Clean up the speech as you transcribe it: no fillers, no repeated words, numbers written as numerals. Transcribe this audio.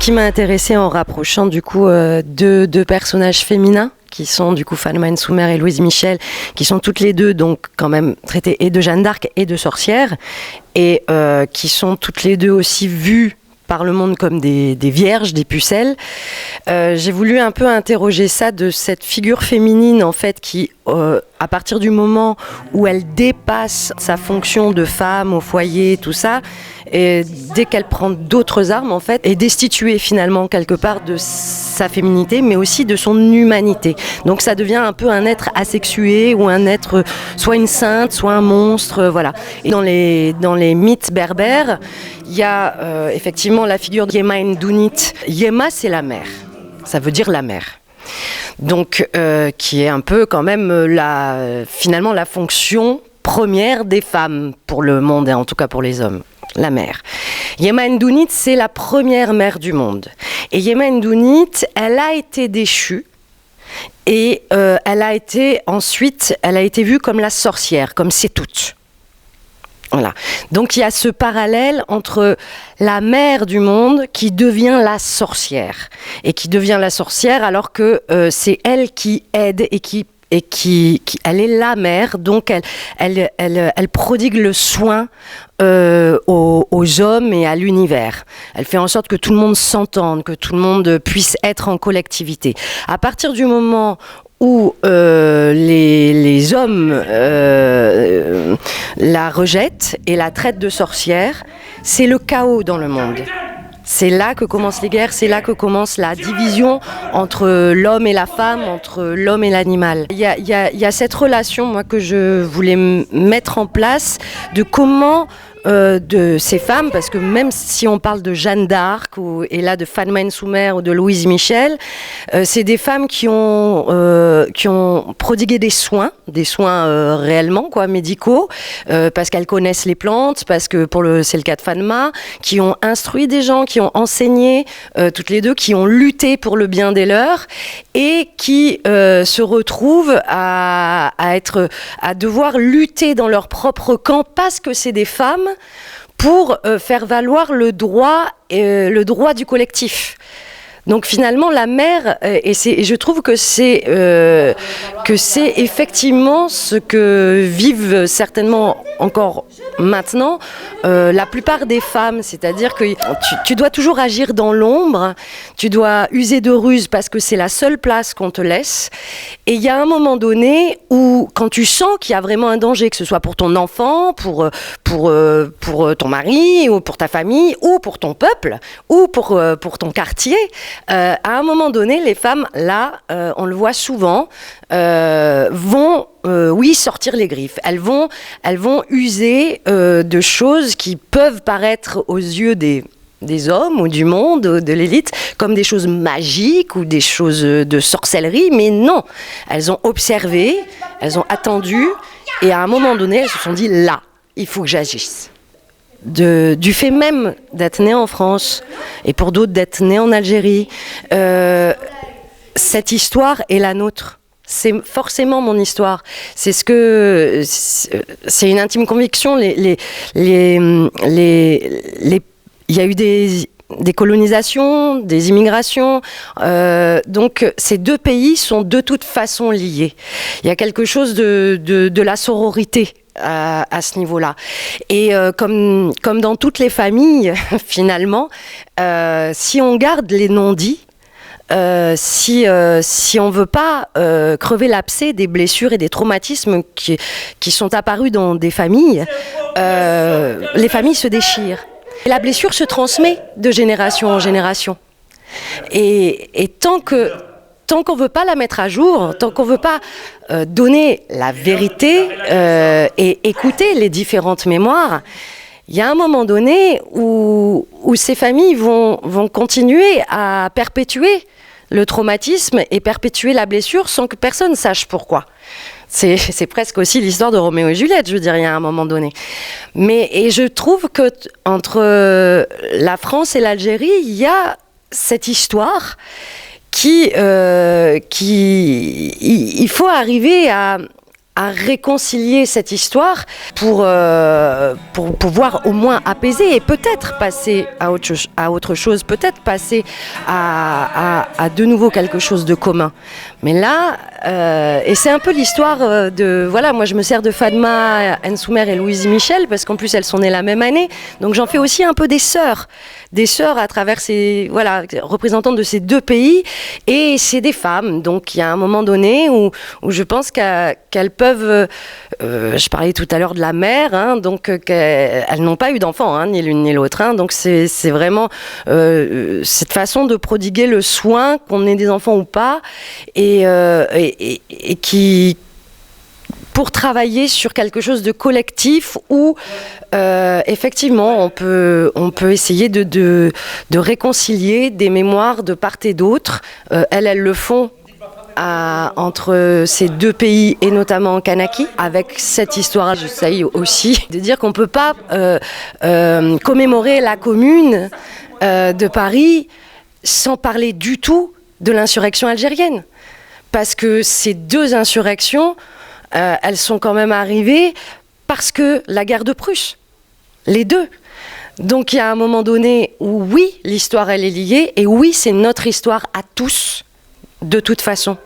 qui m'a intéressée en rapprochant du coup deux personnages féminins qui sont du coup Fatma N'Soumer et Louise Michel, qui sont toutes les deux donc quand même traitées et de Jeanne d'Arc et de sorcières, et qui sont toutes les deux aussi vues par le monde comme des vierges, des pucelles. J'ai voulu un peu interroger ça de cette figure féminine en fait qui, à partir du moment où elle dépasse sa fonction de femme au foyer, tout ça, et dès qu'elle prend d'autres armes en fait, est destituée finalement quelque part de sa féminité, mais aussi de son humanité. Donc ça devient un peu un être asexué ou un être soit une sainte, soit un monstre, voilà. Et dans les mythes berbères, il y a effectivement la figure de Yema Ndounit. Yema, c'est la mère. Ça veut dire la mère. Donc, qui est un peu quand même finalement la fonction première des femmes pour le monde, et en tout cas pour les hommes. La mère. Yema Ndounit, c'est la première mère du monde. Et Yema Ndounit, elle a été déchue et elle a été vue comme la sorcière, comme Sétout. Voilà. Donc il y a ce parallèle entre la mère du monde qui devient la sorcière. Et qui devient la sorcière alors que c'est elle qui aide et qui elle est la mère, donc elle prodigue le soin aux hommes et à l'univers. Elle fait en sorte que tout le monde s'entende, que tout le monde puisse être en collectivité. À partir du moment où les hommes la rejettent et la traitent de sorcière, c'est le chaos dans le monde. C'est là que commencent les guerres, c'est là que commence la division entre l'homme et la femme, entre l'homme et l'animal. Il y a cette relation, moi, que je voulais mettre en place de comment de ces femmes, parce que même si on parle de Jeanne d'Arc et là de Fatma N'Soumer ou de Louise Michel, c'est des femmes qui ont prodigué des soins réellement médicaux, parce qu'elles connaissent les plantes, parce que c'est le cas de Fatma, qui ont instruit des gens, qui ont enseigné toutes les deux, qui ont lutté pour le bien des leurs et qui se retrouvent à devoir lutter dans leur propre camp parce que c'est des femmes pour faire valoir le droit du collectif. Donc finalement la mère, et je trouve que c'est effectivement ce que vivent certainement encore maintenant la plupart des femmes, c'est-à-dire que tu dois toujours agir dans l'ombre, tu dois user de ruse parce que c'est la seule place qu'on te laisse, et il y a un moment donné où quand tu sens qu'il y a vraiment un danger, que ce soit pour ton enfant, pour ton mari, ou pour ta famille, ou pour ton peuple, ou pour ton quartier, à un moment donné, les femmes, là, on le voit souvent, vont sortir les griffes. Elles vont user de choses qui peuvent paraître aux yeux des hommes ou du monde, de l'élite, comme des choses magiques ou des choses de sorcellerie, mais non. Elles ont observé, elles ont attendu, et à un moment donné, elles se sont dit, là, il faut que j'agisse. Du fait même d'être née en France et pour d'autres d'être née en Algérie, cette histoire est la nôtre. C'est forcément mon histoire. C'est une intime conviction. Il y a eu des colonisations, des immigrations. Donc ces deux pays sont de toute façon liés. Il y a quelque chose de la sororité à ce niveau-là. Et comme dans toutes les familles, finalement, si on garde les non-dits, si on veut pas crever l'abcès des blessures et des traumatismes qui sont apparus dans des familles, les familles se déchirent. Et la blessure se transmet de génération en génération. Et tant qu'on ne veut pas la mettre à jour, tant qu'on ne veut pas donner la vérité et écouter les différentes mémoires, il y a un moment donné où ces familles vont continuer à perpétuer le traumatisme et perpétuer la blessure sans que personne ne sache pourquoi. C'est presque aussi l'histoire de Roméo et Juliette, je veux dire, il y a un moment donné. Et je trouve qu'entre la France et l'Algérie, il y a cette histoire il faut arriver à à réconcilier cette histoire pour pouvoir au moins apaiser et peut-être passer à autre chose, peut-être passer à de nouveau quelque chose de commun. Mais là, et c'est un peu l'histoire de... Voilà, moi je me sers de Fatma Nsoumer et Louise Michel parce qu'en plus elles sont nées la même année. Donc j'en fais aussi un peu des sœurs à travers ces... Voilà, représentantes de ces deux pays. Et c'est des femmes. Donc il y a un moment donné où je pense qu'elles peuvent... je parlais tout à l'heure de la mère, hein, donc elles n'ont pas eu d'enfants, hein, ni l'une ni l'autre. Hein, donc c'est vraiment cette façon de prodiguer le soin, qu'on ait des enfants ou pas, et qui... pour travailler sur quelque chose de collectif où effectivement on peut essayer de réconcilier des mémoires de part et d'autre. Elles le font entre ces deux pays et notamment en Kanaki, avec cette histoire. J'essaye aussi de dire qu'on ne peut pas commémorer la commune de Paris sans parler du tout de l'insurrection algérienne. Parce que ces deux insurrections, elles sont quand même arrivées parce que la guerre de Prusse, les deux. Donc il y a un moment donné où oui, l'histoire elle est liée et oui, c'est notre histoire à tous, de toute façon.